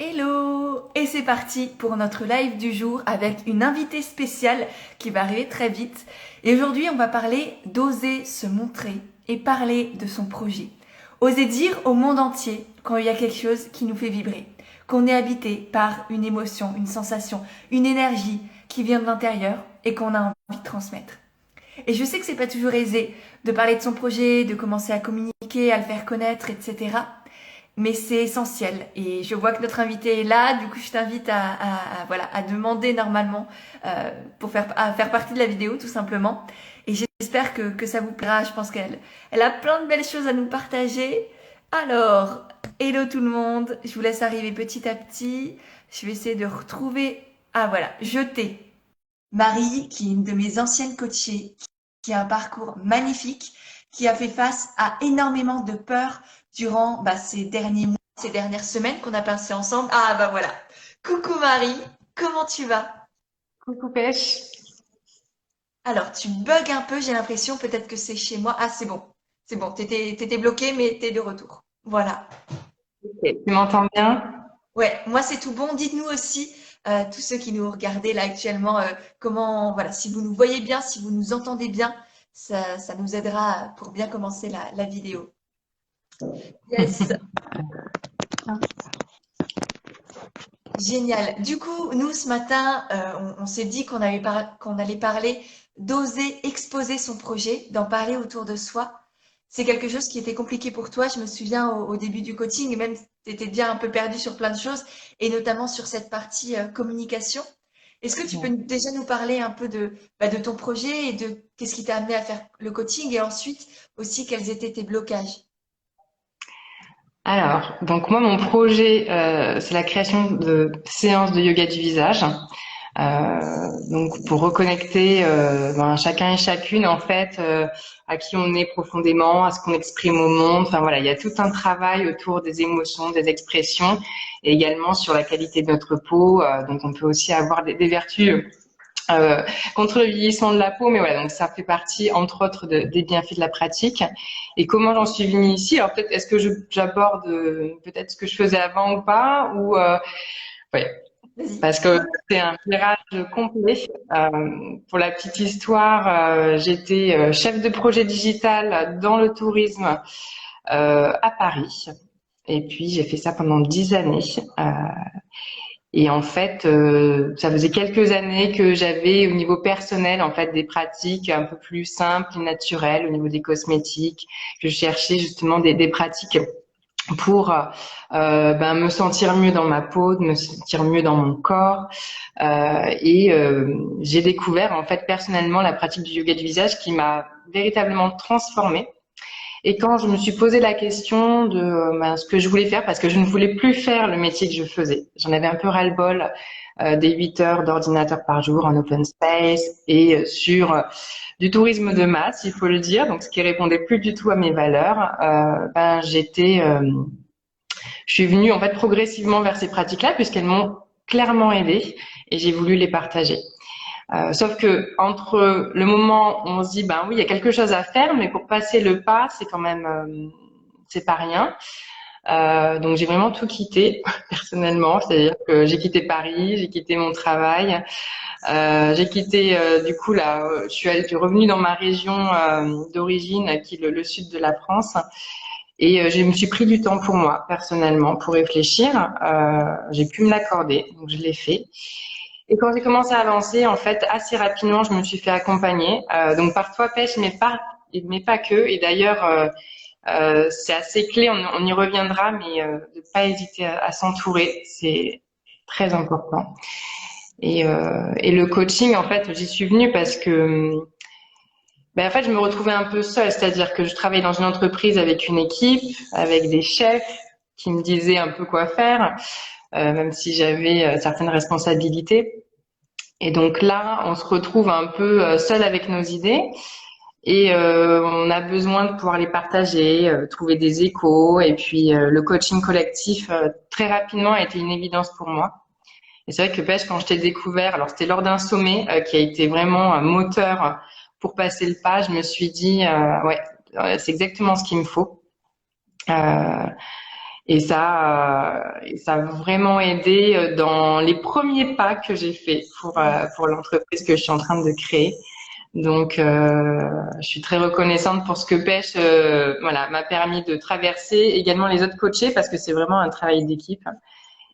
Hello! Et c'est parti pour notre live du jour avec une invitée spéciale qui va arriver très vite. Et aujourd'hui, on va parler d'oser se montrer et parler de son projet. Oser dire au monde entier quand il y a quelque chose qui nous fait vibrer, qu'on est habité par une émotion, une sensation, une énergie qui vient de l'intérieur et qu'on a envie de transmettre. Et je sais que c'est pas toujours aisé de parler de son projet, de commencer à communiquer, à le faire connaître, etc. Mais c'est essentiel. Et je vois que notre invité est là. Du coup, je t'invite voilà, à demander normalement à faire partie de la vidéo, tout simplement. Et j'espère que ça vous plaira. Je pense qu'elle a plein de belles choses à nous partager. Alors, hello tout le monde. Je vous laisse arriver petit à petit. Je vais essayer de retrouver... Ah voilà, jeter. Marie, qui est une de mes anciennes coachées, qui a un parcours magnifique, qui a fait face à énormément de peurs durant ces derniers mois, ces dernières semaines qu'on a passées ensemble. Ah bah voilà. Coucou Marie, comment tu vas? Coucou Pêche. Alors, tu bugs un peu, j'ai l'impression, peut-être que c'est chez moi. Ah, c'est bon. C'est bon, t'étais bloqué, mais t'es de retour. Voilà. Ok. Tu m'entends bien? Ouais, moi c'est tout bon. Dites-nous aussi, tous ceux qui nous regardez là actuellement, comment, voilà, si vous nous voyez bien, si vous nous entendez bien, ça nous aidera pour bien commencer la vidéo. Yes, génial. Du coup, nous ce matin, on s'est dit qu'on allait parler d'oser exposer son projet, d'en parler autour de soi. C'est quelque chose qui était compliqué pour toi. Je me souviens au début du coaching, et même tu étais déjà un peu perdu sur plein de choses, et notamment sur cette partie communication. Est-ce que tu peux déjà nous parler un peu de ton projet et de qu'est-ce qui t'a amené à faire le coaching et ensuite aussi quels étaient tes blocages? Alors, donc moi, mon projet, c'est la création de séances de yoga du visage. Donc pour reconnecter chacun et chacune en fait à qui on est profondément, à ce qu'on exprime au monde. Enfin voilà, il y a tout un travail autour des émotions, des expressions, et également sur la qualité de notre peau. Donc on peut aussi avoir des vertus euh, contre le vieillissement de la peau, mais voilà, donc ça fait partie, entre autres, des bienfaits de la pratique. Et comment j'en suis venue ici? Alors peut-être, est-ce que j'aborde peut-être ce que je faisais avant ou pas, ou ouais, Vas-y. parce que c'est un virage complet. Pour la petite histoire, j'étais chef de projet digital dans le tourisme à Paris. Et puis j'ai fait ça pendant 10 années. Et en fait, ça faisait quelques années que j'avais au niveau personnel en fait des pratiques un peu plus simples et naturelles au niveau des cosmétiques. Je cherchais justement des pratiques pour me sentir mieux dans ma peau, de me sentir mieux dans mon corps. J'ai découvert en fait personnellement la pratique du yoga du visage qui m'a véritablement transformée. Et quand je me suis posé la question de ce que je voulais faire, parce que je ne voulais plus faire le métier que je faisais, j'en avais un peu ras-le-bol des 8 heures d'ordinateur par jour en open space et sur du tourisme de masse, il faut le dire, donc ce qui répondait plus du tout à mes valeurs. Je suis venue en fait progressivement vers ces pratiques-là puisqu'elles m'ont clairement aidée et j'ai voulu les partager. Sauf que entre le moment où on se dit ben oui il y a quelque chose à faire, mais pour passer le pas c'est quand même c'est pas rien. Donc j'ai vraiment tout quitté personnellement, c'est-à-dire que j'ai quitté Paris, j'ai quitté mon travail, j'ai quitté du coup là, je suis revenue dans ma région d'origine qui est le sud de la France. Et je me suis pris du temps pour moi, personnellement, pour réfléchir. J'ai pu me l'accorder, donc je l'ai fait. Et quand j'ai commencé à avancer, en fait, assez rapidement, je me suis fait accompagner. Donc par Toi Pêche, mais pas que. Et d'ailleurs, c'est assez clé, on y reviendra, mais de ne pas hésiter à s'entourer, c'est très important. Et le coaching, en fait, j'y suis venue parce que en fait, je me retrouvais un peu seule, c'est-à-dire que je travaillais dans une entreprise avec une équipe, avec des chefs qui me disaient un peu quoi faire, même si j'avais certaines responsabilités. Et donc là, on se retrouve un peu seul avec nos idées et on a besoin de pouvoir les partager, trouver des échos. Et puis le coaching collectif, très rapidement, a été une évidence pour moi. Et c'est vrai que Pêche, quand je t'ai découvert, alors c'était lors d'un sommet qui a été vraiment un moteur pour passer le pas, je me suis dit, ouais, c'est exactement ce qu'il me faut. Euh, ça a vraiment aidé dans les premiers pas que j'ai fait pour l'entreprise que je suis en train de créer. Donc, je suis très reconnaissante pour ce que Pêche, voilà, m'a permis de traverser, également les autres coachés, parce que c'est vraiment un travail d'équipe.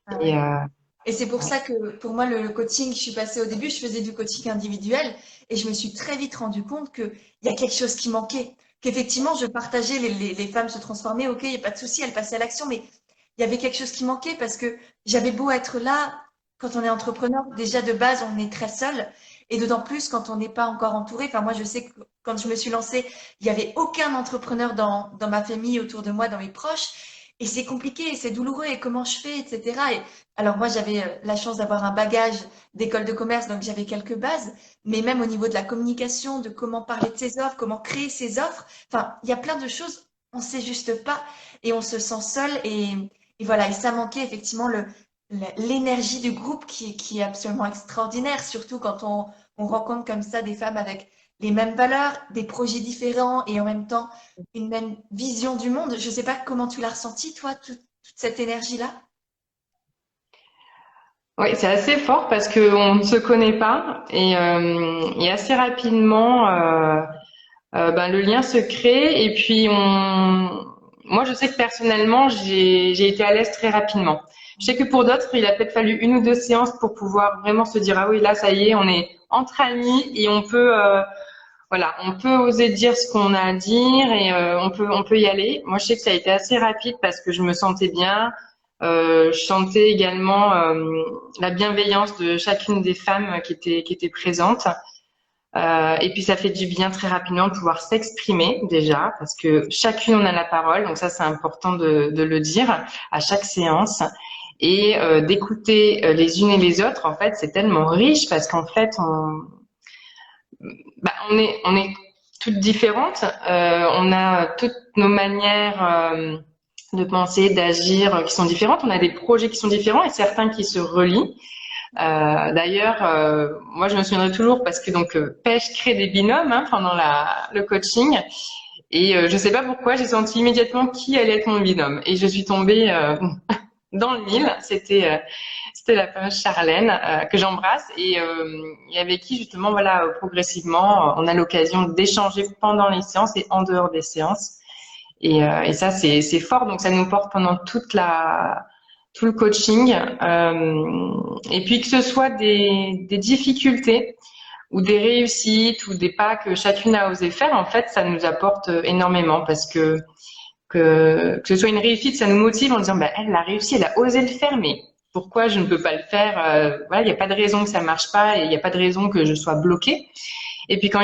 Ah Et ouais. Et c'est pour ça que pour moi, le coaching, je suis passée au début, je faisais du coaching individuel et je me suis très vite rendu compte qu'il y a quelque chose qui manquait. Qu'effectivement, je partageais, les femmes se transformaient, ok, il n'y a pas de souci, elles passaient à l'action, mais il y avait quelque chose qui manquait parce que j'avais beau être là, quand on est entrepreneur, déjà de base, on est très seul et d'autant plus quand on n'est pas encore entouré. Enfin, moi, je sais que quand je me suis lancée, il n'y avait aucun entrepreneur dans ma famille, autour de moi, dans mes proches. Et c'est compliqué, et c'est douloureux, et comment je fais, etc. Alors moi, j'avais la chance d'avoir un bagage d'école de commerce, donc j'avais quelques bases, mais même au niveau de la communication, de comment parler de ses offres, comment créer ses offres, enfin, il y a plein de choses, on ne sait juste pas et on se sent seul et voilà, et ça manquait effectivement l'énergie du groupe qui est absolument extraordinaire, surtout quand on rencontre comme ça des femmes avec les mêmes valeurs, des projets différents et en même temps une même vision du monde. Je ne sais pas comment tu l'as ressenti, toi, toute cette énergie-là. oui, c'est assez fort parce que on ne se connaît pas et assez rapidement, ben, le lien se crée et puis moi je sais que personnellement j'ai été à l'aise très rapidement. Je sais que pour d'autres il a peut-être fallu une ou deux séances pour pouvoir vraiment se dire ah oui là ça y est on est entre amis et on peut voilà on peut oser dire ce qu'on a à dire et on peut y aller. Moi je sais que ça a été assez rapide parce que je me sentais bien. Je sentais également la bienveillance de chacune des femmes qui étaient présentes. Et puis ça fait du bien très rapidement de pouvoir s'exprimer déjà, parce que chacune on a la parole, donc ça c'est important de le dire à chaque séance et d'écouter les unes et les autres. En fait, c'est tellement riche parce qu'en fait on est toutes différentes, on a toutes nos manières de penser, d'agir qui sont différentes. On a des projets qui sont différents et certains qui se relient. D'ailleurs, moi je me souviendrai toujours parce que donc Pêche crée des binômes pendant le coaching et je sais pas pourquoi j'ai senti immédiatement qui allait être mon binôme et je suis tombée dans le mille. C'était la fameuse Charlène que j'embrasse et avec qui justement voilà progressivement on a l'occasion d'échanger pendant les séances et en dehors des séances et ça c'est fort donc ça nous porte pendant tout le coaching. Et puis que ce soit des difficultés ou des réussites ou des pas que chacune a osé faire, en fait, ça nous apporte énormément parce que ce soit une réussite, ça nous motive en disant, bah, elle a réussi, elle a osé le faire, mais pourquoi je ne peux pas le faire? Voilà, il n'y a pas de raison que ça marche pas et il n'y a pas de raison que je sois bloquée. Et puis quand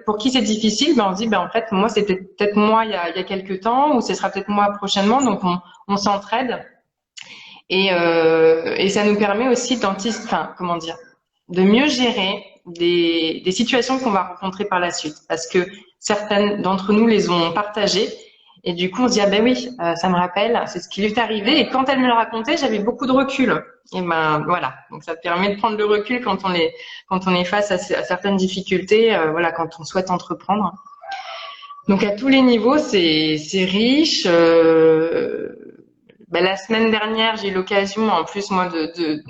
pour qui c'est difficile, ben on se dit, ben en fait, moi c'était peut-être moi il y a quelques temps ou ce sera peut-être moi prochainement, donc on s'entraide. Et ça nous permet aussi enfin, comment dire, de mieux gérer des situations qu'on va rencontrer par la suite. Parce que certaines d'entre nous les ont partagées. Et du coup, on se dit, ah ben oui, ça me rappelle, c'est ce qui lui est arrivé. Et quand elle me le racontait, j'avais beaucoup de recul. Et ben voilà, donc ça permet de prendre le recul quand on est face à certaines difficultés, voilà, quand on souhaite entreprendre. Donc à tous les niveaux, c'est riche. Ben, la semaine dernière, j'ai eu l'occasion, en plus, moi,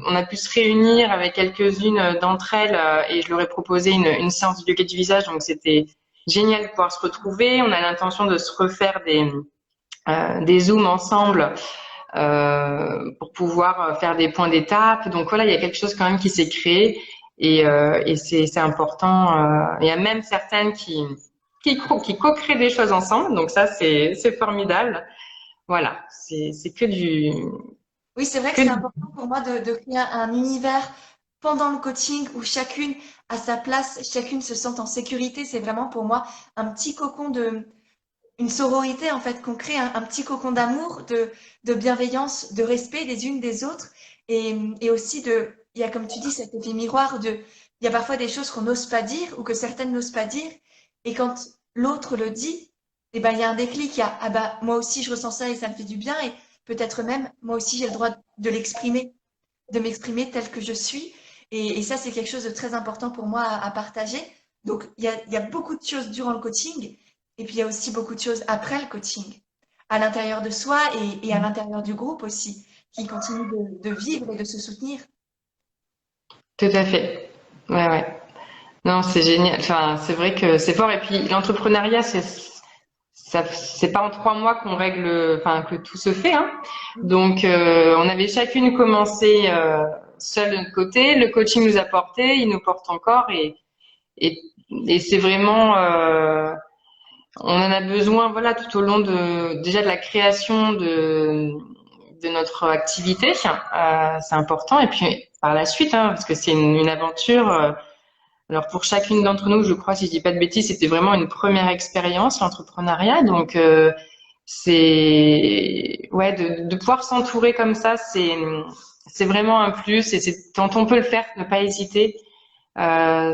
on a pu se réunir avec quelques-unes d'entre elles et je leur ai proposé une séance de yoga du visage. Donc, c'était génial de pouvoir se retrouver. On a l'intention de se refaire des zooms ensemble pour pouvoir faire des points d'étape. Donc, voilà, il y a quelque chose quand même qui s'est créé et c'est important. Il y a même certaines qui co-créent des choses ensemble. Donc, ça, c'est formidable. Voilà, c'est Oui, c'est vrai que que c'est du important pour moi de créer un univers pendant le coaching où chacune a sa place, chacune se sent en sécurité. C'est vraiment pour moi un petit cocon une sororité en fait qu'on crée, un petit cocon d'amour, de bienveillance, de respect des unes des autres et aussi il y a comme tu dis cet effet miroir il y a parfois des choses qu'on n'ose pas dire ou que certaines n'osent pas dire et quand l'autre le dit, eh ben il y a un déclic, il y a ah bah moi aussi je ressens ça et ça me fait du bien et peut-être même moi aussi j'ai le droit de l'exprimer, de m'exprimer tel que je suis et ça c'est quelque chose de très important pour moi à partager. Donc il y a beaucoup de choses durant le coaching et puis, il y a aussi beaucoup de choses après le coaching. à l'intérieur de soi et à l'intérieur du groupe aussi, qui continue de vivre et de se soutenir. Tout à fait. Ouais, ouais. Non, c'est génial. Enfin, c'est vrai que c'est fort. Et puis, l'entrepreneuriat, c'est pas en 3 mois qu'on règle, enfin, que tout se fait, hein. Donc, on avait chacune commencé seule de notre côté. Le coaching nous a porté, il nous porte encore, et, et c'est vraiment, on en a besoin, voilà, tout au long déjà de la création de notre activité. C'est important. Et puis, par la suite, hein, parce que c'est une aventure. Alors pour chacune d'entre nous, je crois, si je dis pas de bêtises, c'était vraiment une première expérience, l'entrepreneuriat. Donc c'est ouais, de pouvoir s'entourer comme ça, c'est vraiment un plus. Et c'est quand on peut le faire, ne pas hésiter.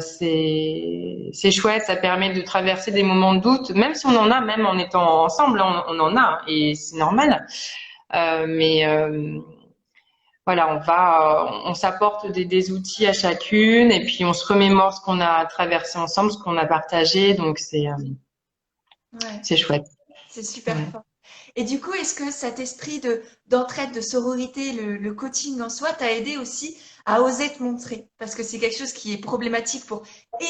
C'est chouette, ça permet de traverser des moments de doute, même si on en a, même en étant ensemble, on en a, et c'est normal. Mais voilà, on s'apporte des outils à chacune, et puis on se remémore ce qu'on a traversé ensemble, ce qu'on a partagé, donc Ouais, c'est chouette. c'est super Ouais. fort. Et du coup, est-ce que cet esprit d'entraide, de sororité, le coaching en soi, t'a aidé aussi à oser te montrer? Parce que c'est quelque chose qui est problématique pour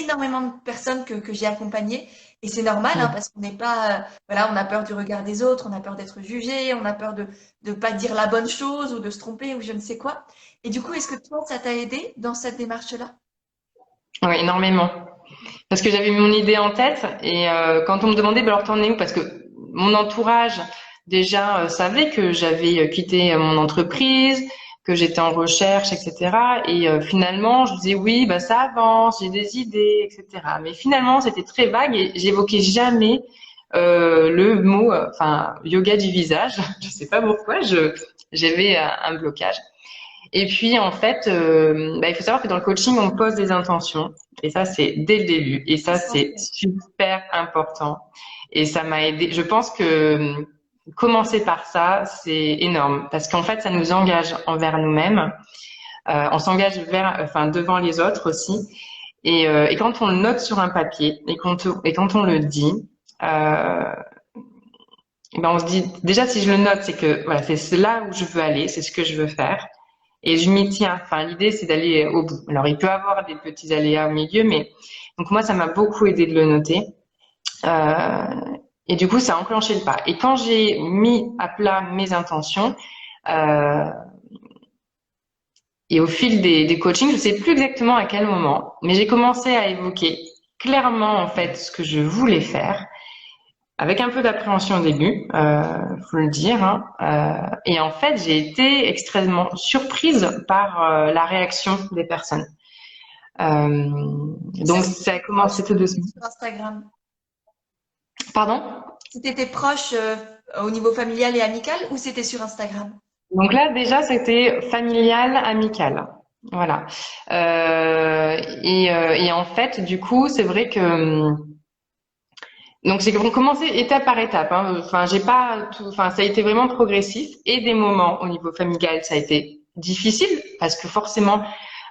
énormément de personnes que j'ai accompagnées. Et c'est normal, hein, parce qu'on n'est pas, voilà, on a peur du regard des autres, on a peur d'être jugé, on a peur de ne pas dire la bonne chose ou de se tromper ou je ne sais quoi. Et du coup, est-ce que toi, ça t'a aidé dans cette démarche-là? Oui, énormément. Parce que j'avais mon idée en tête, et quand on me demandait, bah, alors t'en es où? Parce que mon entourage déjà savait que j'avais quitté mon entreprise, que j'étais en recherche, etc. Et finalement, je disais oui, bah ça avance, j'ai des idées, etc. Mais finalement, c'était très vague et j'évoquais jamais le mot, enfin, yoga du visage. Je sais pas pourquoi, j'avais un blocage. Et puis en fait, bah, il faut savoir que dans le coaching, on pose des intentions. Et ça, c'est dès le début. Et ça, c'est Essentiel. super important. Et ça m'a aidé. Je pense que commencer par ça, c'est énorme. Parce qu'en fait, ça nous engage envers nous-mêmes. On s'engage enfin, devant les autres aussi. Et quand on le note sur un papier et quand on le dit, ben on se dit, déjà, si je le note, c'est que voilà, c'est là où je veux aller, c'est ce que je veux faire. Et je m'y tiens. Enfin, l'idée, c'est d'aller au bout. Alors, il peut y avoir des petits aléas au milieu, mais donc moi, ça m'a beaucoup aidé de le noter. Euh, et du coup, ça a enclenché le pas. Et quand j'ai mis à plat mes intentions, euh, et au fil des coachings, je sais plus exactement à quel moment, mais j'ai commencé à évoquer clairement en fait ce que je voulais faire, avec un peu d'appréhension au début, faut le dire. Hein. Et en fait, j'ai été extrêmement surprise par la réaction des personnes. Euh, Et ça, donc c'était ça a tes proches commencé tout doucement. sur Instagram. Pardon? C'était tes proches au niveau familial et amical ou c'était sur Instagram? Donc là déjà c'était familial, amical. Voilà. Et en fait du coup c'est vrai que donc j'ai commencé étape par étape. Hein. Enfin j'ai pas tout. Enfin ça a été vraiment progressif et des moments au niveau familial ça a été difficile parce que forcément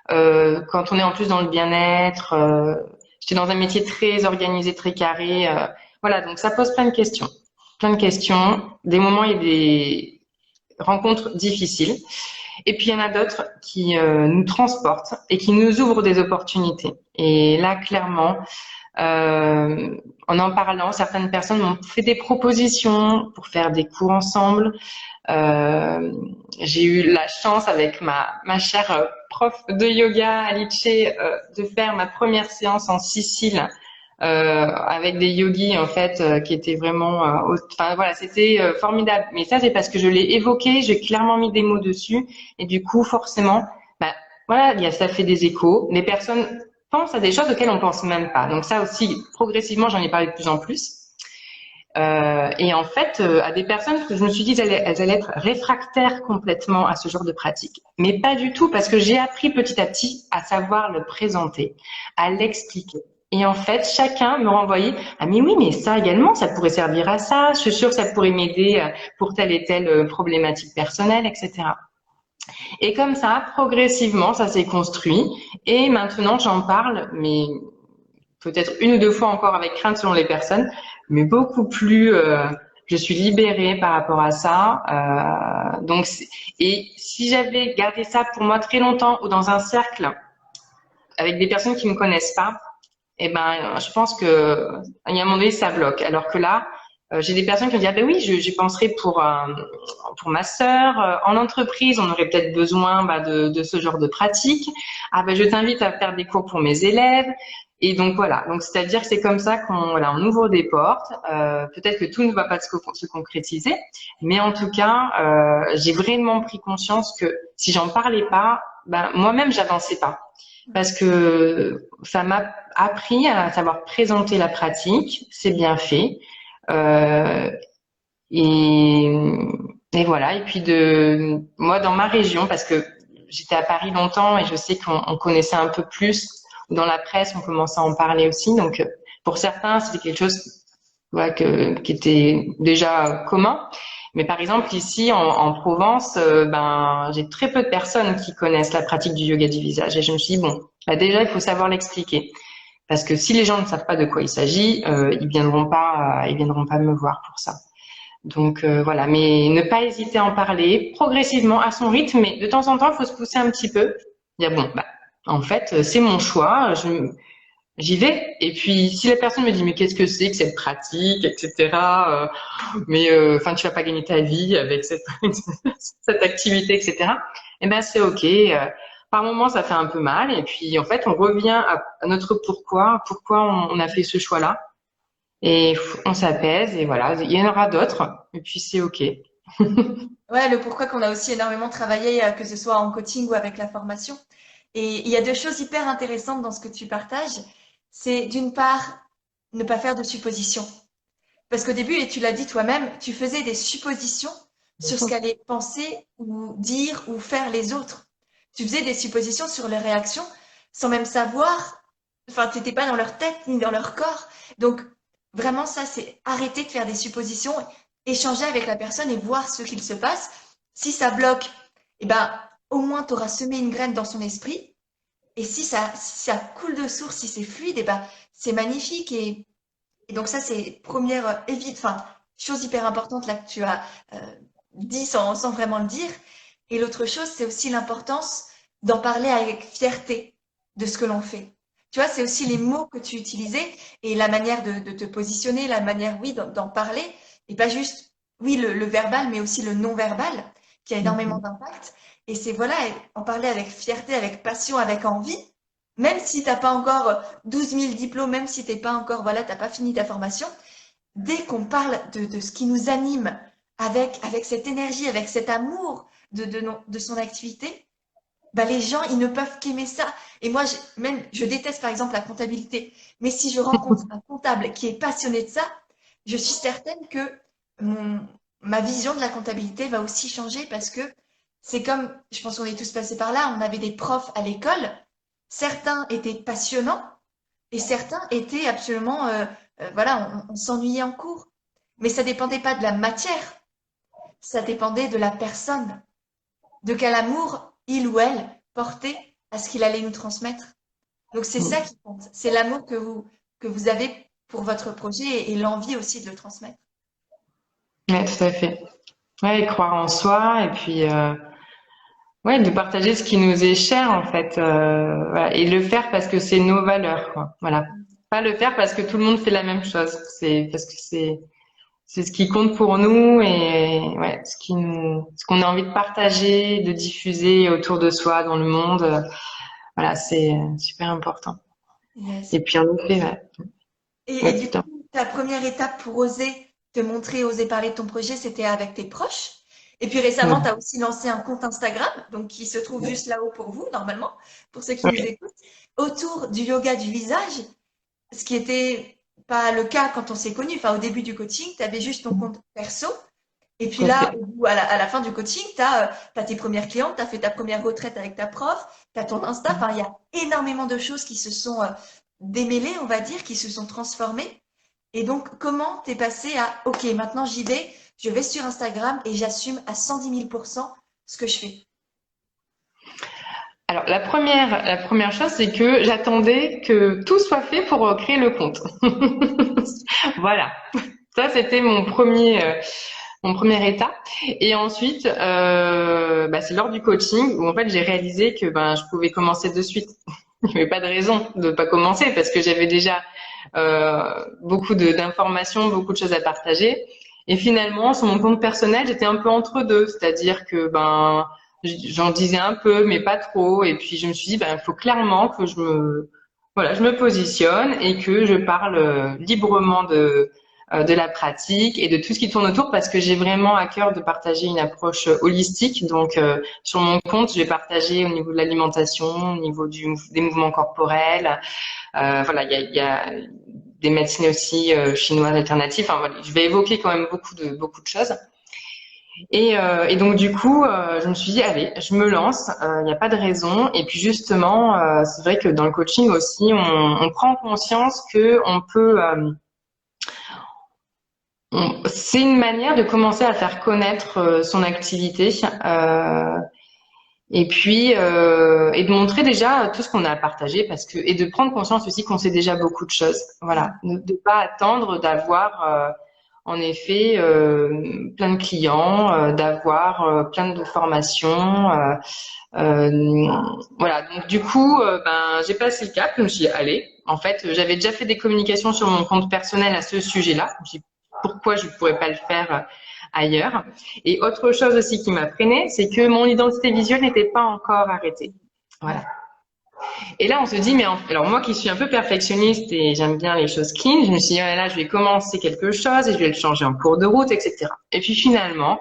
quand on est en plus dans le bien-être, j'étais dans un métier très organisé, très carré. Voilà donc ça pose plein de questions. Des moments il y a des rencontres difficiles. Et puis il y en a d'autres qui nous transportent et qui nous ouvrent des opportunités. Et là, clairement, en parlant, certaines personnes m'ont fait des propositions pour faire des cours ensemble. Euh, j'ai eu la chance avec ma chère prof de yoga, Alice, de faire ma première séance en Sicile avec des yogis en fait qui étaient vraiment enfin voilà c'était formidable, mais ça c'est parce que je l'ai évoqué, j'ai clairement mis des mots dessus et du coup forcément bah voilà ça fait des échos, les personnes pensent à des choses auxquelles on pense même pas, donc ça aussi progressivement j'en ai parlé de plus en plus. Et en fait, à des personnes que je me suis dit elles allaient être réfractaires complètement à ce genre de pratique, mais pas du tout parce que j'ai appris petit à petit à savoir le présenter, à l'expliquer. Et en fait, chacun me renvoyait ah mais oui mais ça également ça pourrait servir à ça, je suis sûre que ça pourrait m'aider pour telle et telle problématique personnelle, etc. Et comme ça, progressivement, ça s'est construit. Et maintenant, j'en parle, mais peut-être une ou deux fois encore avec crainte selon les personnes, mais beaucoup plus, je suis libérée par rapport à ça. Et si j'avais gardé ça pour moi très longtemps ou dans un cercle avec des personnes qui me connaissent pas, eh ben, je pense que il y a un moment donné, ça bloque. Alors que là, j'ai des personnes qui me disent, ah ben oui, j'y penserai pour ma sœur. En entreprise, on aurait peut-être besoin de ce genre de pratique. Ah ben, je t'invite à faire des cours pour mes élèves. Et donc voilà. Donc c'est-à-dire que c'est comme ça on ouvre des portes. Peut-être que tout ne va pas se concrétiser, mais en tout cas, j'ai vraiment pris conscience que si j'en parlais pas, ben moi-même j'avançais pas. Parce que ça m'a appris à savoir présenter la pratique, c'est bien fait. Euh, et, et voilà. Et puis moi dans ma région, parce que j'étais à Paris longtemps et je sais qu'on connaissait un peu plus. Dans la presse, on commençait à en parler aussi. Donc pour certains, c'était quelque chose voilà, qui était déjà commun. Mais par exemple ici en Provence, j'ai très peu de personnes qui connaissent la pratique du yoga du visage. Et je me suis dit bon, déjà il faut savoir l'expliquer. Parce que si les gens ne savent pas de quoi il s'agit, ils viendront pas me voir pour ça. Donc voilà, mais ne pas hésiter à en parler progressivement à son rythme, mais de temps en temps, il faut se pousser un petit peu. Dire bon, en fait, c'est mon choix, j'y vais. Et puis si la personne me dit mais qu'est-ce que c'est que cette pratique, etc. Enfin tu vas pas gagner ta vie avec cette activité, etc. Eh ben c'est ok. Par moment, ça fait un peu mal. Et puis, en fait, on revient à notre pourquoi on a fait ce choix-là. Et on s'apaise et voilà, il y en aura d'autres. Et puis, c'est OK. Ouais, le pourquoi qu'on a aussi énormément travaillé, que ce soit en coaching ou avec la formation. Et il y a deux choses hyper intéressantes dans ce que tu partages. C'est d'une part, ne pas faire de suppositions. Parce qu'au début, et tu l'as dit toi-même, tu faisais des suppositions sur ce qu'allaient penser ou dire ou faire les autres. Tu faisais des suppositions sur leurs réactions sans même savoir, enfin, tu n'étais pas dans leur tête ni dans leur corps. Donc, vraiment, ça, c'est arrêter de faire des suppositions, échanger avec la personne et voir ce qu'il se passe. Si ça bloque, eh ben, au moins, tu auras semé une graine dans son esprit. Et si ça coule de source, si c'est fluide, eh ben, c'est magnifique. Et donc ça, c'est première enfin, chose hyper importante là que tu as dit sans vraiment le dire. Et l'autre chose, c'est aussi l'importance d'en parler avec fierté de ce que l'on fait. Tu vois, c'est aussi les mots que tu utilisais et la manière de te positionner, la manière, oui, d'en parler, et pas juste, oui, le verbal, mais aussi le non-verbal, qui a énormément d'impact. Et c'est voilà, en parler avec fierté, avec passion, avec envie, même si t'as pas encore 12 000 diplômes, même si t'es pas encore, voilà, t'as pas fini ta formation, dès qu'on parle de ce qui nous anime, avec cette énergie, avec cet amour de son activité, bah les gens, ils ne peuvent qu'aimer ça. Et moi, je déteste par exemple la comptabilité. Mais si je rencontre un comptable qui est passionné de ça, je suis certaine que ma vision de la comptabilité va aussi changer parce que c'est comme, je pense qu'on est tous passés par là, on avait des profs à l'école, certains étaient passionnants et certains étaient absolument, voilà, on s'ennuyait en cours. Mais ça dépendait pas de la matière, ça dépendait de la personne, de quel amour il ou elle portait à ce qu'il allait nous transmettre. Donc c'est ça qui compte, c'est l'amour que vous avez pour votre projet et l'envie aussi de le transmettre. Ouais, tout à fait. Ouais, et croire en soi et puis ouais, de partager ce qui nous est cher en fait, voilà, et le faire parce que c'est nos valeurs, quoi. Voilà. Pas le faire parce que tout le monde fait la même chose. C'est parce que c'est ce qui compte pour nous et ouais, ce qu'on a envie de partager, de diffuser autour de soi dans le monde. Voilà, c'est super important. Yes. Et puis en effet, ouais, Et ouais, du putain. coup, ta première étape pour oser te montrer, oser parler de ton projet, c'était avec tes proches. Et puis récemment, tu Ouais. as aussi lancé un compte Instagram, donc qui se trouve juste là-haut pour vous, normalement, pour ceux qui nous Ouais, écoutent, autour du yoga du visage, ce qui était pas le cas quand on s'est connus. Enfin, au début du coaching, tu avais juste ton compte perso. Et puis tout à là, fait. à la fin du coaching, tu as, tes premières clientes, tu as fait ta première retraite avec ta prof, tu as ton Insta. Enfin, il y a énormément de choses qui se sont démêlées, on va dire, qui se sont transformées. Et donc, comment t'es passé à, OK, maintenant j'y vais, je vais sur Instagram et j'assume à 110 000% ce que je fais. Alors la première chose, c'est que j'attendais que tout soit fait pour créer le compte. Voilà. Ça, c'était mon premier état. Et ensuite, c'est lors du coaching où en fait j'ai réalisé que je pouvais commencer de suite. Il n'y avait pas de raison de pas commencer parce que j'avais déjà beaucoup d'informations, beaucoup de choses à partager. Et finalement, sur mon compte personnel, j'étais un peu entre deux, c'est-à-dire que j'en disais un peu, mais pas trop. Et puis je me suis dit, il faut clairement que je me positionne et que je parle librement de la pratique et de tout ce qui tourne autour parce que j'ai vraiment à cœur de partager une approche holistique. Donc, sur mon compte, je vais partager au niveau de l'alimentation, au niveau des mouvements corporels. Il y a des médecines aussi chinoises alternatives. Enfin, voilà, je vais évoquer quand même beaucoup de choses. Et donc du coup, je me suis dit allez, je me lance. Il n'y a pas de raison. Et puis justement, c'est vrai que dans le coaching aussi, on prend conscience que on peut c'est une manière de commencer à faire connaître son activité et puis et de montrer déjà tout ce qu'on a à partager parce que et de prendre conscience aussi qu'on sait déjà beaucoup de choses. Voilà, de pas attendre d'avoir en effet plein de clients, d'avoir plein de formations. Voilà, donc du coup, j'ai passé le cap. Je me suis dit, allez, en fait, j'avais déjà fait des communications sur mon compte personnel à ce sujet-là. Je me suis dit, pourquoi je ne pourrais pas le faire ailleurs? Et autre chose aussi qui m'a freinée, c'est que mon identité visuelle n'était pas encore arrêtée. Voilà. Et là, on se dit, alors moi qui suis un peu perfectionniste et j'aime bien les choses clean, je me suis dit, là, je vais commencer quelque chose et je vais le changer en cours de route, etc. Et puis finalement,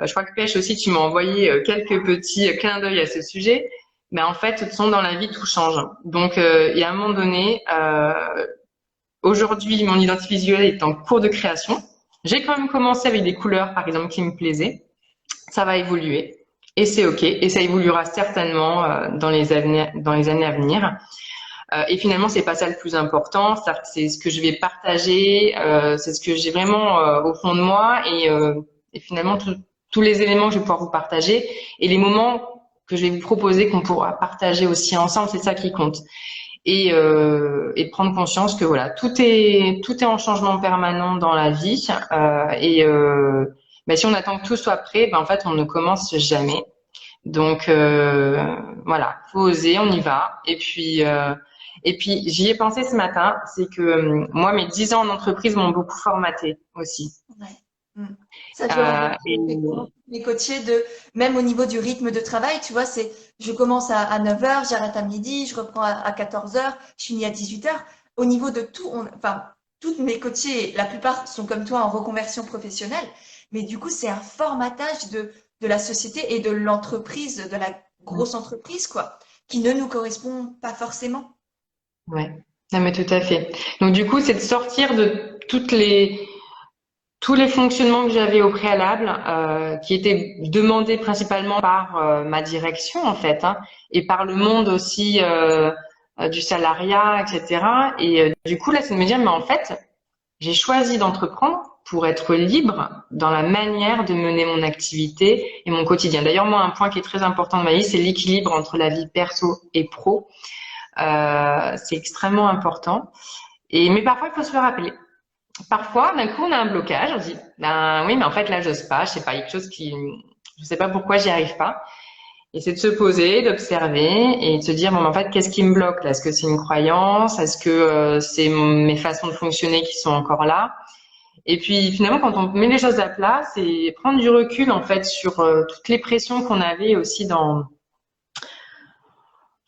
je crois que Pêche aussi, tu m'as envoyé quelques petits clins d'œil à ce sujet. Mais en fait, de toute façon, dans la vie, tout change. Donc, il y a un moment donné, aujourd'hui, mon identité visuelle est en cours de création. J'ai quand même commencé avec des couleurs, par exemple, qui me plaisaient. Ça va évoluer. Et c'est OK. Et ça évoluera certainement dans les années à venir. Et finalement, c'est pas ça le plus important. C'est ce que je vais partager. C'est ce que j'ai vraiment au fond de moi. Et finalement, tous les éléments que je vais pouvoir vous partager et les moments que je vais vous proposer qu'on pourra partager aussi ensemble, c'est ça qui compte. Et de prendre conscience que voilà, tout est en changement permanent dans la vie. Si on attend que tout soit prêt, en fait, on ne commence jamais. Donc voilà, faut oser, on y va. Et puis j'y ai pensé ce matin, c'est que moi, mes 10 ans en entreprise m'ont beaucoup formaté aussi. Ouais. Ça, je le rencontre Et effectivement les coachés même au niveau du rythme de travail, tu vois, je commence à 9 heures, j'arrête à midi, je reprends à 14 heures, je finis à 18 heures. Au niveau de tout, enfin, toutes mes coachés, la plupart sont comme toi en reconversion professionnelle, mais du coup, c'est un formatage de la société et de l'entreprise, de la grosse entreprise, quoi, qui ne nous correspond pas forcément. ouais, non mais tout à fait. Donc du coup, c'est de sortir de tous les fonctionnements que j'avais au préalable, qui étaient demandés principalement par ma direction en fait, hein, et par le monde aussi du salariat, etc. Et du coup là, c'est de me dire, mais en fait, j'ai choisi d'entreprendre pour être libre dans la manière de mener mon activité et mon quotidien. D'ailleurs, moi, un point qui est très important dans ma vie, c'est l'équilibre entre la vie perso et pro. C'est extrêmement important. Mais parfois, il faut se le rappeler. Parfois, d'un coup, on a un blocage. On se dit, ben oui, mais en fait, là, j'ose pas. Je sais pas, il y a quelque chose je sais pas pourquoi j'y arrive pas. Et c'est de se poser, d'observer et de se dire, bon, en fait, qu'est-ce qui me bloque là? Est-ce que c'est une croyance? Est-ce que c'est mes façons de fonctionner qui sont encore là? Et puis finalement, quand on met les choses à plat, c'est prendre du recul en fait sur toutes les pressions qu'on avait aussi dans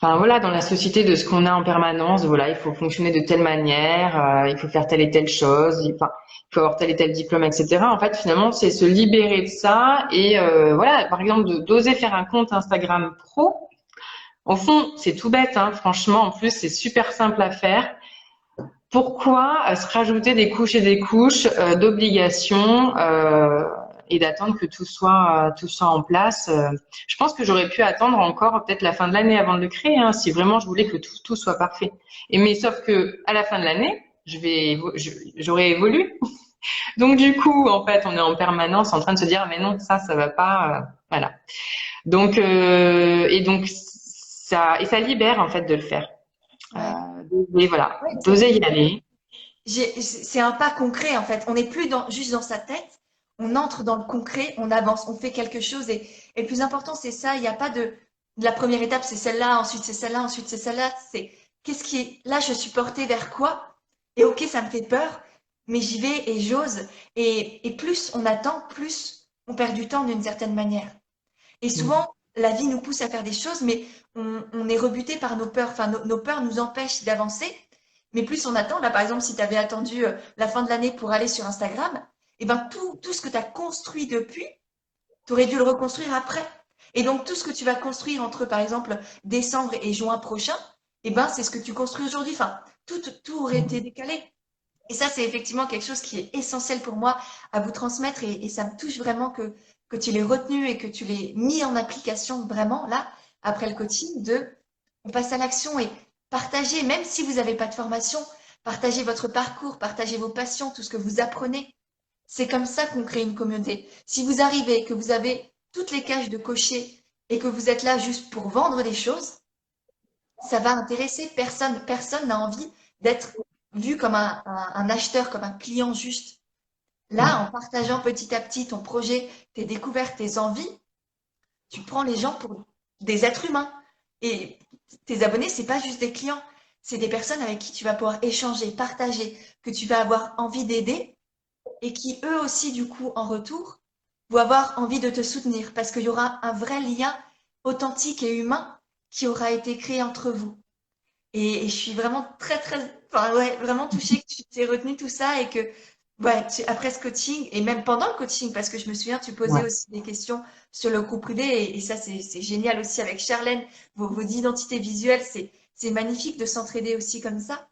la société de ce qu'on a en permanence. Voilà, il faut fonctionner de telle manière, il faut faire telle et telle chose, il faut avoir tel et tel diplôme, etc. En fait, finalement, c'est se libérer de ça et voilà, par exemple, d'oser faire un compte Instagram pro. Au fond, c'est tout bête, hein, franchement. En plus, c'est super simple à faire. Pourquoi se rajouter des couches et des couches d'obligations et d'attendre que tout soit en place? Je pense que j'aurais pu attendre encore peut-être la fin de l'année avant de le créer, hein, si vraiment je voulais que tout soit parfait. Mais sauf que à la fin de l'année, j'aurais évolué. Donc du coup, en fait, on est en permanence en train de se dire mais non, ça va pas, voilà. Donc donc ça libère en fait de le faire. Ouais. D'oser, voilà, Ouais, d'oser y aller. c'est un pas concret en fait. On n'est plus juste dans sa tête, on entre dans le concret, on avance, on fait quelque chose. Et le plus important, c'est ça. Il n'y a pas de la première étape, c'est celle-là, ensuite c'est celle-là, ensuite c'est celle-là. C'est qu'est-ce qui est là, je suis portée vers quoi? Et ok, ça me fait peur, mais j'y vais et j'ose. Et plus on attend, plus on perd du temps d'une certaine manière. Et souvent, la vie nous pousse à faire des choses, mais on est rebuté par nos peurs. Enfin, nos peurs nous empêchent d'avancer. Mais plus on attend, là par exemple, si tu avais attendu la fin de l'année pour aller sur Instagram, eh ben tout ce que tu as construit depuis, tu aurais dû le reconstruire après. Et donc tout ce que tu vas construire entre par exemple décembre et juin prochain, eh ben c'est ce que tu construis aujourd'hui. Enfin, tout aurait été décalé. Et ça, c'est effectivement quelque chose qui est essentiel pour moi à vous transmettre et ça me touche vraiment que tu l'aies retenu et que tu l'aies mis en application vraiment là, après le coaching, on passe à l'action et partagez, même si vous n'avez pas de formation, partagez votre parcours, partagez vos passions, tout ce que vous apprenez. C'est comme ça qu'on crée une communauté. Si vous arrivez, que vous avez toutes les cases de cocher et que vous êtes là juste pour vendre des choses, ça va intéresser personne. Personne n'a envie d'être vu comme un acheteur, comme un client juste. Là, en partageant petit à petit ton projet, tes découvertes, tes envies, tu prends les gens pour des êtres humains. Et tes abonnés, c'est pas juste des clients, c'est des personnes avec qui tu vas pouvoir échanger, partager, que tu vas avoir envie d'aider et qui, eux aussi, du coup, en retour, vont avoir envie de te soutenir parce qu'il y aura un vrai lien authentique et humain qui aura été créé entre vous. Et je suis vraiment enfin, ouais, vraiment touchée que tu t'aies retenu tout ça et que, ouais, après ce coaching et même pendant le coaching, parce que je me souviens, tu posais Ouais. aussi des questions sur le groupe privé et ça, c'est génial aussi avec Charlène, vos identités visuelles, c'est magnifique de s'entraider aussi comme ça.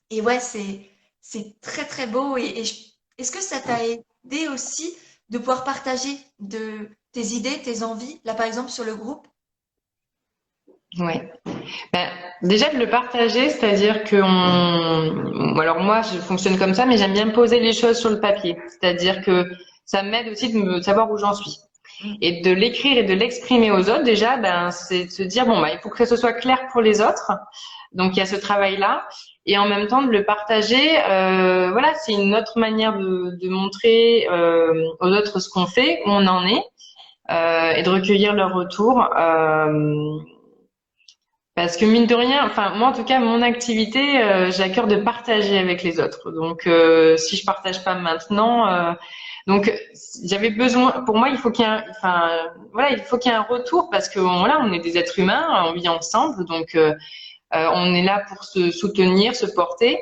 Et ouais, c'est très beau. Est-ce que ça t'a aidé aussi de pouvoir partager tes idées, tes envies, là par exemple sur le groupe? Ouais. Ben, déjà de le partager, c'est-à-dire que alors moi je fonctionne comme ça, mais j'aime bien poser les choses sur le papier. C'est-à-dire que ça m'aide aussi de me savoir où j'en suis. Mm. Et de l'écrire et de l'exprimer aux autres, déjà, ben, c'est de se dire, bon, ben, il faut que ce soit clair pour les autres. Donc, il y a ce travail-là. Et en même temps, de le partager, voilà, c'est une autre manière de montrer aux autres ce qu'on fait, où on en est, et de recueillir leur retour. Parce que mine de rien, enfin moi en tout cas mon activité, j'ai à cœur de partager avec les autres. Donc si je partage pas maintenant, donc j'avais besoin. Pour moi, il faut qu'il y ait, enfin voilà, il faut qu'il y ait un retour parce que voilà, on est des êtres humains, on vit ensemble, donc on est là pour se soutenir, se porter.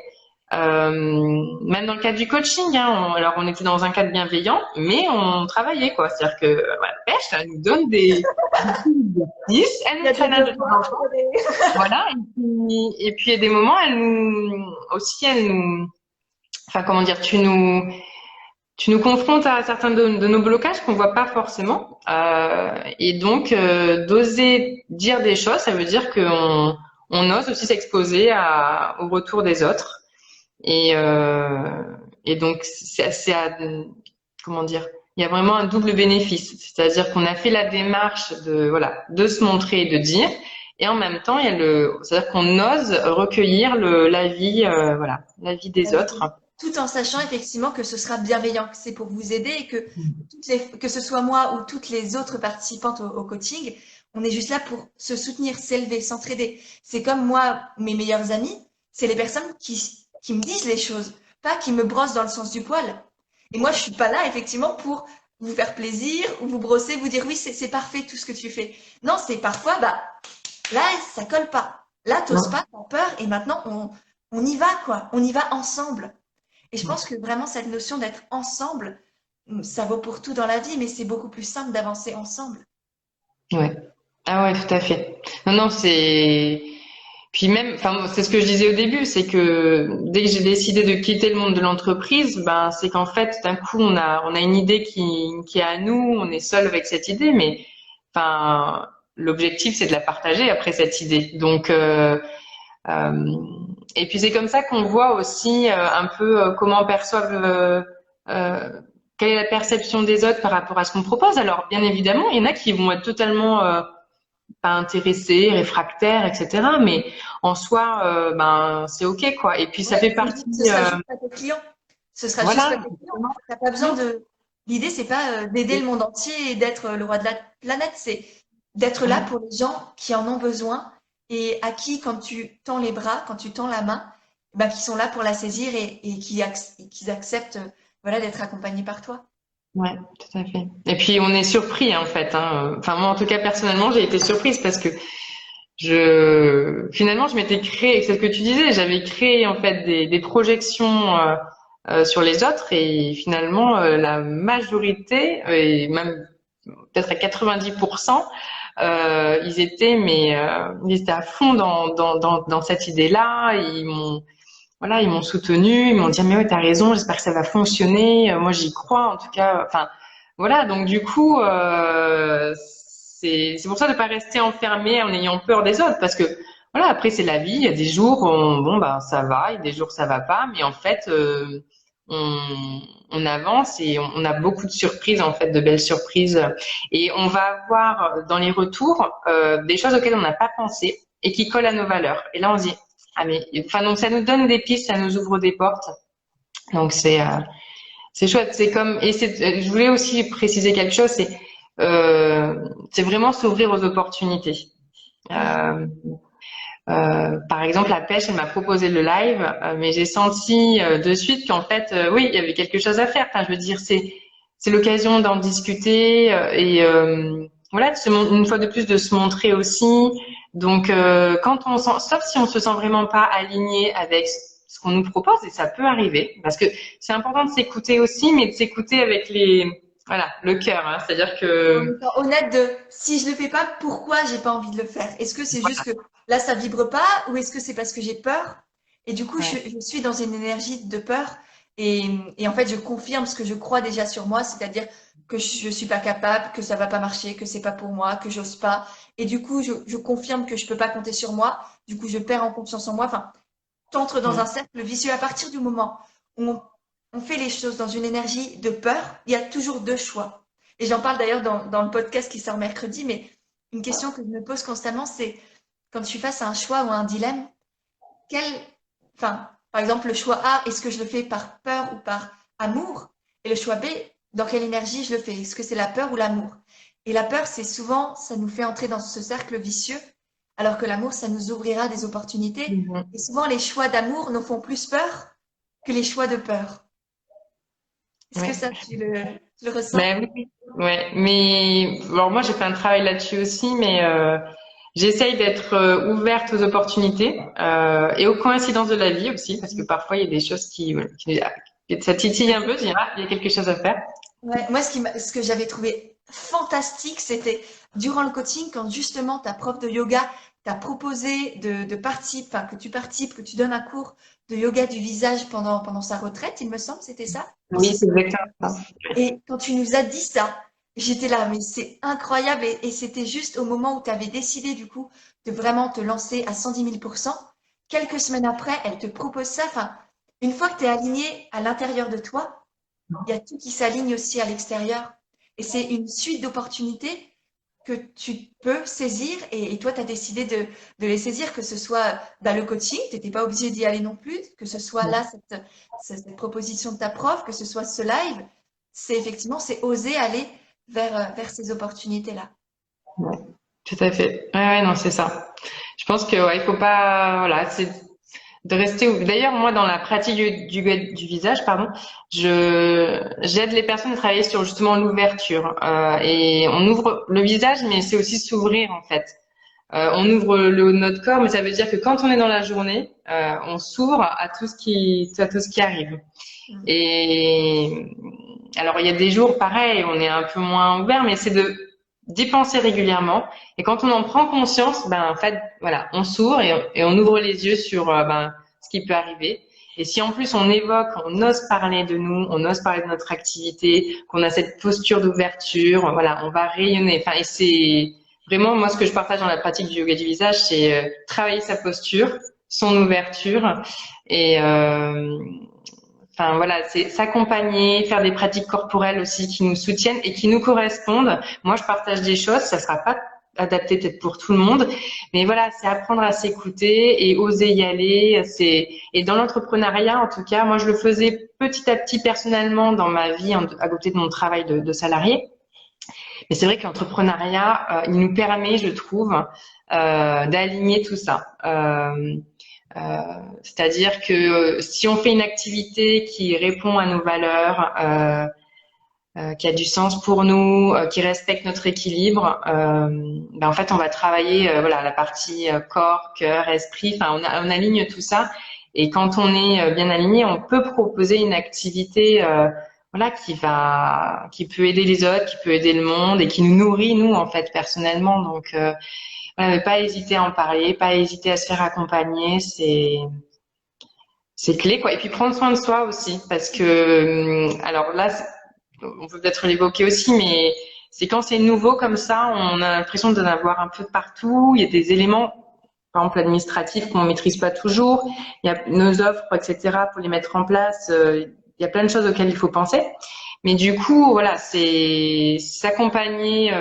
Même dans le cadre du coaching, hein, alors on était dans un cadre bienveillant, mais on travaillait quoi. C'est-à-dire que voilà, Pêche, elle nous donne des exercices, elle Il y nous a des challenge de temps en devoirs, temps. il y a des- Voilà. Et puis il y a des moments, elle nous, enfin comment dire, tu nous confrontes à certains de nos blocages qu'on voit pas forcément. Et donc d'oser dire des choses, ça veut dire on ose aussi s'exposer au retour des autres. Et, euh, et donc, comment dire, il y a vraiment un double bénéfice. C'est-à-dire qu'on a fait la démarche voilà, de se montrer et de dire. Et en même temps, c'est-à-dire qu'on ose recueillir l'avis, voilà, l'avis des autres. Tout en sachant effectivement que ce sera bienveillant, que c'est pour vous aider et que que ce soit moi ou toutes les autres participantes au coaching, on est juste là pour se soutenir, s'élever, s'entraider. C'est comme moi, mes meilleurs amis, c'est les personnes qui me disent les choses, pas qui me brossent dans le sens du poil. Et moi, je suis pas là effectivement pour vous faire plaisir ou vous brosser, vous dire oui, c'est parfait tout ce que tu fais. Non, c'est parfois, bah, là, ça colle pas. Là, t'oses pas, t'as peur et maintenant, on y va, quoi. On y va ensemble. Et je pense que vraiment cette notion d'être ensemble, ça vaut pour tout dans la vie, mais c'est beaucoup plus simple d'avancer ensemble. Ouais. Ah ouais, tout à fait. Non, non, c'est. Puis même, enfin, c'est ce que je disais au début, c'est que dès que j'ai décidé de quitter le monde de l'entreprise, ben, c'est qu'en fait, d'un coup, on a une idée qui est à nous, on est seul avec cette idée, mais, enfin, l'objectif, c'est de la partager après cette idée. Donc, euh, et puis c'est comme ça qu'on voit aussi un peu comment perçoivent, euh, quelle est la perception des autres par rapport à ce qu'on propose. Alors, bien évidemment, il y en a qui vont être totalement pas intéressés, réfractaires, etc. Mais en soi, ben c'est ok quoi. Et puis ça Ouais, fait partie, ce sera juste pas tes clients. Ce sera juste voilà. pas tes clients. T'as pas besoin de. L'idée, c'est pas d'aider le monde entier et d'être le roi de la planète. C'est d'être là pour les gens qui en ont besoin et à qui, quand tu tends les bras, quand tu tends la main, bah, qui sont là pour la saisir et qui acceptent, voilà, d'être accompagnés par toi. Ouais, tout à fait. Et puis on est surpris en fait. Hein. Enfin moi en tout cas personnellement j'ai été surprise parce que finalement je m'étais créé, c'est ce que tu disais, j'avais créé en fait des projections sur les autres et finalement la majorité et même peut-être à 90%, ils étaient à fond dans cette idée-là. Ils m'ont soutenu, ils m'ont dit mais ouais t'as raison, j'espère que ça va fonctionner. Moi j'y crois en tout cas. Enfin voilà donc du coup c'est pour ça de pas rester enfermé en ayant peur des autres parce que voilà après c'est la vie. Il y a des jours bon bah ça va, il y a des jours ça va pas, mais en fait on, on avance et on a beaucoup de surprises en fait, de belles surprises et on va avoir dans les retours des choses auxquelles on n'a pas pensé et qui collent à nos valeurs. Et là on se dit ah mais enfin donc ça nous donne des pistes, ça nous ouvre des portes. Donc c'est chouette. C'est comme et c'est je voulais aussi préciser quelque chose, c'est vraiment s'ouvrir aux opportunités. Oui. Euh, par exemple, la pêche, elle m'a proposé le live, mais j'ai senti de suite qu'en fait, oui, il y avait quelque chose à faire. Enfin, je veux dire, c'est l'occasion d'en discuter voilà, une fois de plus de se montrer aussi. Donc, quand on sent, sauf si on se sent vraiment pas aligné avec ce qu'on nous propose, et ça peut arriver, parce que c'est important de s'écouter aussi, mais de s'écouter avec voilà, le cœur. Hein, c'est-à-dire En que étant honnête de si je le fais pas, pourquoi j'ai pas envie de le faire? Est-ce que c'est juste que là ça vibre pas ou est-ce que c'est parce que j'ai peur? Et du coup, ouais, je suis dans une énergie de peur et en fait, je confirme ce que je crois déjà sur moi, c'est-à-dire que je suis pas capable, que ça va pas marcher, que c'est pas pour moi, que j'ose pas. Et du coup, je confirme que je peux pas compter sur moi. Du coup, je perds en confiance en moi. Enfin, t'entres dans un cercle vicieux à partir du moment où on fait les choses dans une énergie de peur, il y a toujours deux choix. Et j'en parle d'ailleurs dans le podcast qui sort mercredi, mais une question que je me pose constamment, c'est quand je suis face à un choix ou à un dilemme, quel, enfin, par exemple, le choix A, est-ce que je le fais par peur ou par amour? Et le choix B, dans quelle énergie je le fais? Est-ce que c'est la peur ou l'amour? Et la peur, c'est souvent, ça nous fait entrer dans ce cercle vicieux, alors que l'amour, ça nous ouvrira des opportunités. ouais. Et souvent, les choix d'amour nous font plus peur que les choix de peur. Est-ce que Ouais. ça, tu le ressens? Mais oui, ouais. Mais alors moi j'ai fait un travail là-dessus aussi, mais j'essaye d'être ouverte aux opportunités et aux coïncidences de la vie aussi, parce que parfois il y a des choses ça titille un peu, je dirais, ah, il y a quelque chose à faire. Ouais, moi, ce que j'avais trouvé fantastique, c'était durant le coaching, quand justement ta prof de yoga t'a proposé de participer, enfin, que tu participes, que tu donnes un cours de yoga du visage pendant sa retraite, il me semble, c'était ça? Ou Oui, c'est c'est ça? exactement ça. Et quand tu nous as dit ça, j'étais là, mais c'est incroyable. Et c'était juste au moment où tu avais décidé, du coup, de vraiment te lancer à 110 000%. Quelques semaines après, elle te propose ça. Enfin, une fois que tu es aligné à l'intérieur de toi, il y a tout qui s'aligne aussi à l'extérieur. Et c'est une suite d'opportunités que tu peux saisir. Et toi, tu as décidé de les saisir, que ce soit dans le coaching, tu n'étais pas obligé d'y aller non plus, que ce soit là, cette proposition de ta prof, que ce soit ce live. C'est effectivement, c'est oser aller vers ces opportunités-là. Ouais, tout à fait. Ouais, ouais, non, c'est ça. Je pense que ouais, il faut pas, voilà, c'est de rester. D'ailleurs, moi, dans la pratique du visage, pardon, j'aide les personnes à travailler sur justement l'ouverture. Et on ouvre le visage, mais c'est aussi s'ouvrir en fait. On ouvre le haut de notre corps, mais ça veut dire que quand on est dans la journée, on s'ouvre à tout ce qui arrive. Mm. Et alors, il y a des jours, pareil, on est un peu moins ouvert, mais c'est de d'y penser régulièrement. Et quand on en prend conscience, ben en fait, voilà, on s'ouvre et on ouvre les yeux sur ben ce qui peut arriver. Et si en plus on évoque, on ose parler de nous, on ose parler de notre activité, qu'on a cette posture d'ouverture, voilà, on va rayonner. Enfin, et c'est vraiment moi ce que je partage dans la pratique du yoga du visage, c'est travailler sa posture, son ouverture et enfin voilà, c'est s'accompagner, faire des pratiques corporelles aussi qui nous soutiennent et qui nous correspondent. Moi, je partage des choses, ça sera pas adapté peut-être pour tout le monde. Mais voilà, c'est apprendre à s'écouter et oser y aller. Et dans l'entrepreneuriat, en tout cas, moi, je le faisais petit à petit personnellement dans ma vie à côté de mon travail de salarié. Mais c'est vrai que l'entrepreneuriat, il nous permet, je trouve, d'aligner tout ça. C'est-à-dire que si on fait une activité qui répond à nos valeurs, qui a du sens pour nous, qui respecte notre équilibre, ben en fait, on va travailler voilà la partie corps, cœur, esprit. Enfin, on aligne tout ça. Et quand on est bien aligné, on peut proposer une activité voilà qui peut aider les autres, qui peut aider le monde et qui nous nourrit nous en fait personnellement. Donc voilà, mais pas hésiter à en parler, pas hésiter à se faire accompagner, c'est clé quoi. Et puis prendre soin de soi aussi parce que alors là on peut peut-être l'évoquer aussi, mais c'est quand c'est nouveau comme ça, on a l'impression d'en avoir un peu de partout. Il y a des éléments, par exemple administratifs, qu'on maîtrise pas toujours. Il y a nos offres, etc. pour les mettre en place. Il y a plein de choses auxquelles il faut penser. Mais du coup, voilà, c'est s'accompagner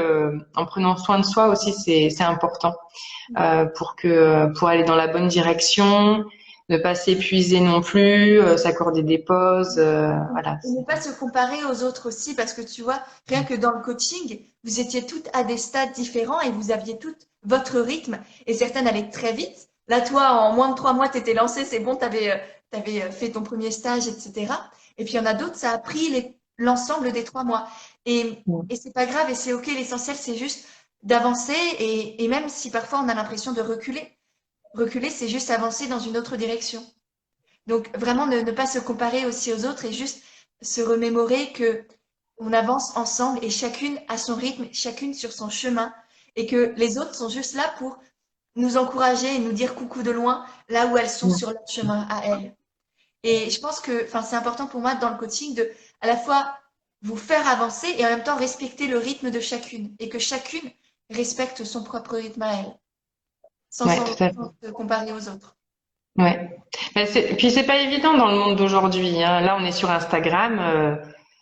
en prenant soin de soi aussi, c'est important pour aller dans la bonne direction, ne pas s'épuiser non plus, s'accorder des pauses, voilà. Et ne pas se comparer aux autres aussi, parce que tu vois, rien que dans le coaching, vous étiez toutes à des stades différents et vous aviez toutes votre rythme, et certaines allaient très vite. Là, toi, en moins de 3 mois, tu étais lancée, c'est bon, tu avais fait ton premier stage, etc. Et puis, il y en a d'autres, ça a pris l'ensemble des 3 mois. Et c'est pas grave, et c'est OK, l'essentiel, c'est juste d'avancer, et même si parfois on a l'impression de reculer, c'est juste avancer dans une autre direction. Donc vraiment ne pas se comparer aussi aux autres et juste se remémorer que on avance ensemble et chacune à son rythme, chacune sur son chemin et que les autres sont juste là pour nous encourager et nous dire coucou de loin là où elles sont sur leur chemin à elles. Et je pense que enfin c'est important pour moi dans le coaching de à la fois vous faire avancer et en même temps respecter le rythme de chacune et que chacune respecte son propre rythme à elle sans, Ouais, sans, tout à fait. sans se comparer aux autres. Ouais. Puis c'est pas évident dans le monde d'aujourd'hui, hein. Là, on est sur Instagram.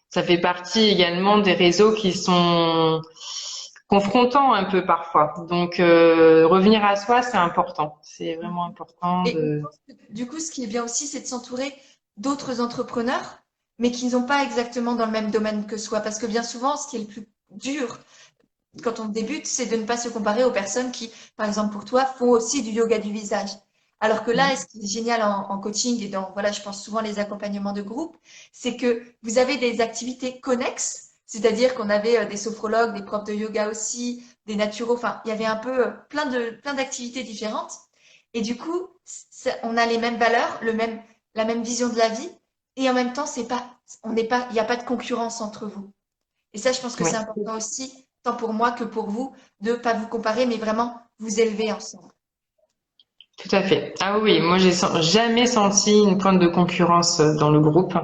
Ça fait partie également des réseaux qui sont confrontants un peu parfois. Donc, revenir à soi, c'est important. C'est vraiment important Et je de. pense que du coup, ce qui est bien aussi, c'est de s'entourer d'autres entrepreneurs, mais qui ne sont pas exactement dans le même domaine que soi. Parce que bien souvent, ce qui est le plus dur quand on débute, c'est de ne pas se comparer aux personnes qui, par exemple pour toi, font aussi du yoga du visage. Alors que là, ce qui est génial en coaching et dans, voilà, je pense souvent les accompagnements de groupe, c'est que vous avez des activités connexes, c'est-à-dire qu'on avait des sophrologues, des profs de yoga aussi, des naturaux, enfin, il y avait un peu plein d'activités différentes. Et du coup, on a les mêmes valeurs, la même vision de la vie, et en même temps, il n'y a pas de concurrence entre vous. Et ça, je pense que c'est Ouais, important aussi, tant pour moi que pour vous, de ne pas vous comparer, mais vraiment vous élever ensemble. tout à fait. Ah oui, moi, jamais senti une pointe de concurrence dans le groupe.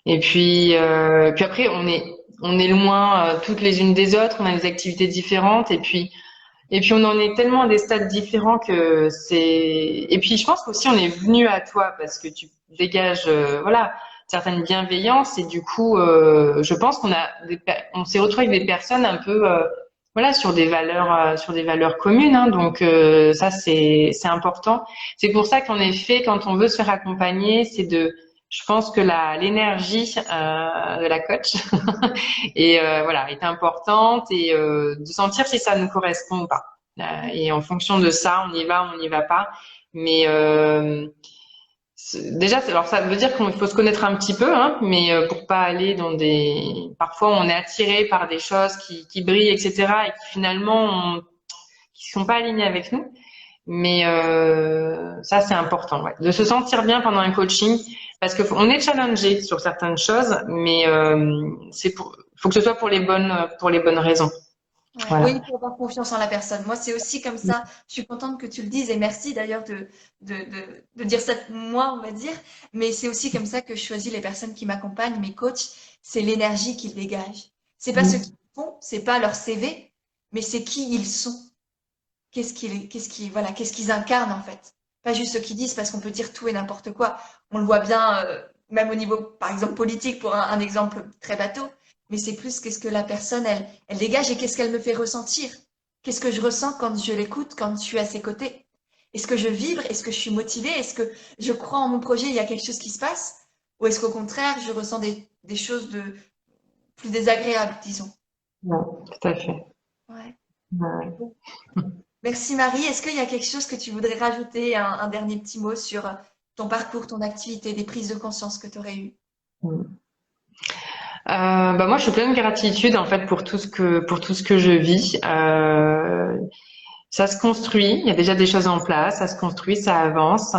Et puis après, on est loin toutes les unes des autres. On a des activités différentes. Et puis on en est tellement à des stades différents que c'est. Et puis je pense qu'aussi on est venu à toi parce que tu dégages, voilà, certaines bienveillances et du coup, je pense on s'est retrouvé avec des personnes un peu, voilà, sur des valeurs communes. Hein, donc ça c'est important. C'est pour ça qu'en effet, quand on veut se faire accompagner, je pense que l'énergie de la coach et voilà est importante et de sentir si ça nous correspond ou pas. Et en fonction de ça, on y va, on n'y va pas. Mais déjà, alors ça veut dire qu'il faut se connaître un petit peu, hein, mais pour pas aller dans des. Parfois, on est attiré par des choses qui brillent, etc., et qui finalement qui sont pas alignées avec nous. Mais ça, c'est important, ouais, de se sentir bien pendant un coaching, parce que on est challengé sur certaines choses, mais faut que ce soit pour les bonnes raisons. Ouais. Oui, Voilà. il faut avoir confiance en la personne. Moi, c'est aussi comme ça. Je suis contente que tu le dises et merci d'ailleurs de dire ça de moi, on va dire. Mais c'est aussi comme ça que je choisis les personnes qui m'accompagnent, mes coachs. C'est l'énergie qu'ils dégagent. C'est pas ce qu'ils font, c'est pas leur CV, mais c'est qui ils sont. Voilà, qu'est-ce qu'ils incarnent en fait. Pas juste ce qu'ils disent parce qu'on peut dire tout et n'importe quoi. On le voit bien, même au niveau, par exemple, politique, pour un exemple très bateau. Mais c'est plus qu'est-ce que la personne, elle dégage et qu'est-ce qu'elle me fait ressentir. Qu'est-ce que je ressens quand je l'écoute, quand je suis à ses côtés? Est-ce que je vibre? Est-ce que je suis motivée? Est-ce que je crois en mon projet, il y a quelque chose qui se passe? Ou est-ce qu'au contraire, je ressens des choses de plus désagréables, disons? Ouais, tout à fait. Ouais. Ouais. Bon. Merci Marie. Est-ce qu'il y a quelque chose que tu voudrais rajouter, un dernier petit mot sur ton parcours, ton activité, des prises de conscience que tu aurais eues? Mm. Bah moi, je suis pleine de gratitude en fait pour tout ce que je vis. Ça se construit. Il y a déjà des choses en place. Ça se construit, ça avance.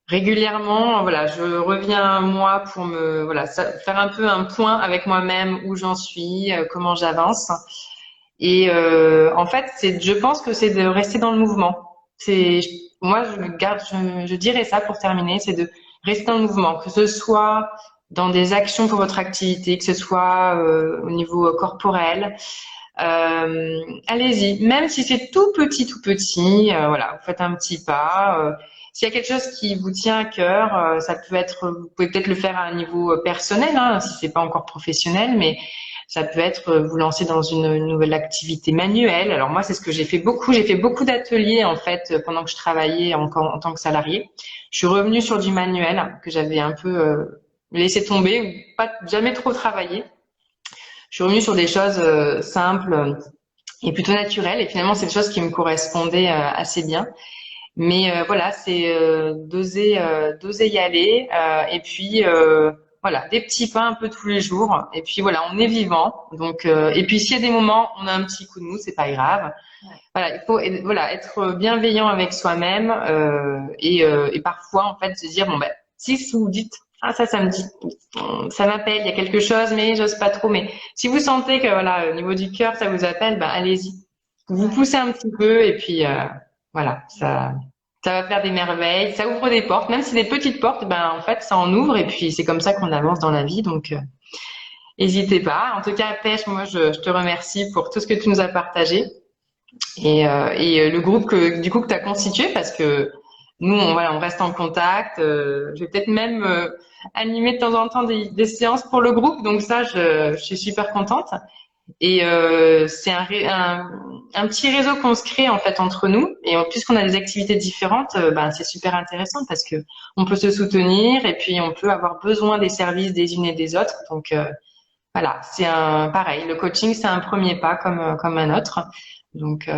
Régulièrement, voilà, je reviens à moi pour faire un peu un point avec moi-même où j'en suis, comment j'avance. Et en fait, je pense que c'est de rester dans le mouvement. Moi, je dirais ça pour terminer, c'est de rester dans le mouvement, que ce soit dans des actions pour votre activité, que ce soit au niveau corporel. Allez-y, même si c'est tout petit, voilà, vous faites un petit pas. S'il y a quelque chose qui vous tient à cœur, vous pouvez peut-être le faire à un niveau personnel, hein, si c'est pas encore professionnel, mais ça peut être vous lancer dans une nouvelle activité manuelle. Alors moi, c'est ce que j'ai fait beaucoup. J'ai fait beaucoup d'ateliers en fait pendant que je travaillais en tant que salarié. Je suis revenue sur du manuel que j'avais un peu laissé tomber ou pas jamais trop travaillé. Je suis revenue sur des choses simples et plutôt naturelles. Et finalement, c'est des choses qui me correspondaient assez bien. Mais voilà, c'est d'oser y aller. Et puis voilà, des petits pas un peu tous les jours. Et puis voilà, on est vivant. Donc et puis s'il y a des moments, on a un petit coup de mou, c'est pas grave. Ouais. Voilà, il faut voilà être bienveillant avec soi-même et parfois en fait se dire bon ben si vous dites ah ça me dit ça m'appelle, il y a quelque chose mais j'ose pas trop. Mais si vous sentez que voilà au niveau du cœur ça vous appelle, ben allez-y. Vous Ouais. poussez un petit peu et puis voilà ça va faire des merveilles, ça ouvre des portes, même si des petites portes, ben en fait ça en ouvre et puis c'est comme ça qu'on avance dans la vie. Donc n'hésitez pas. En tout cas, Pêche, moi je te remercie pour tout ce que tu nous as partagé et le groupe que tu as constitué parce que nous on reste en contact. Je vais peut-être même animer de temps en temps des séances pour le groupe, donc ça je suis super contente. Et c'est un petit réseau qu'on se crée en fait entre nous. Et puisqu'on a des activités différentes, ben c'est super intéressant parce que on peut se soutenir et puis on peut avoir besoin des services des unes et des autres. Donc voilà, pareil. Le coaching c'est un premier pas comme un autre. Donc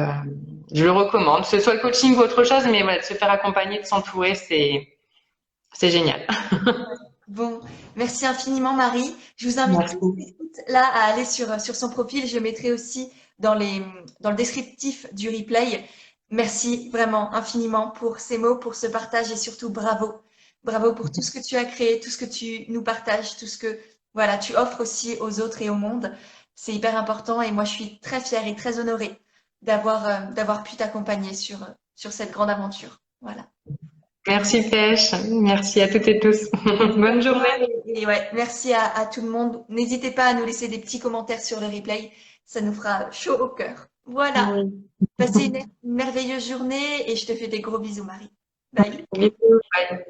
je le recommande. Que ce soit le coaching ou autre chose, mais voilà, de se faire accompagner, de s'entourer, c'est génial. Bon, merci infiniment Marie. Je vous invite tous Merci. et toutes là à aller sur son profil. Je le mettrai aussi dans le descriptif du replay. Merci vraiment infiniment pour ces mots, pour ce partage et surtout bravo. Bravo pour tout ce que tu as créé, tout ce que tu nous partages, tout ce que voilà, tu offres aussi aux autres et au monde. C'est hyper important et moi je suis très fière et très honorée d'avoir pu t'accompagner sur cette grande aventure. Voilà. Merci Pêche. Merci à toutes et tous. Bonne journée. Et ouais, merci à tout le monde. N'hésitez pas à nous laisser des petits commentaires sur le replay. Ça nous fera chaud au cœur. Voilà. Oui. Passez une merveilleuse journée et je te fais des gros bisous, Marie. Bye. Bisous. Bye.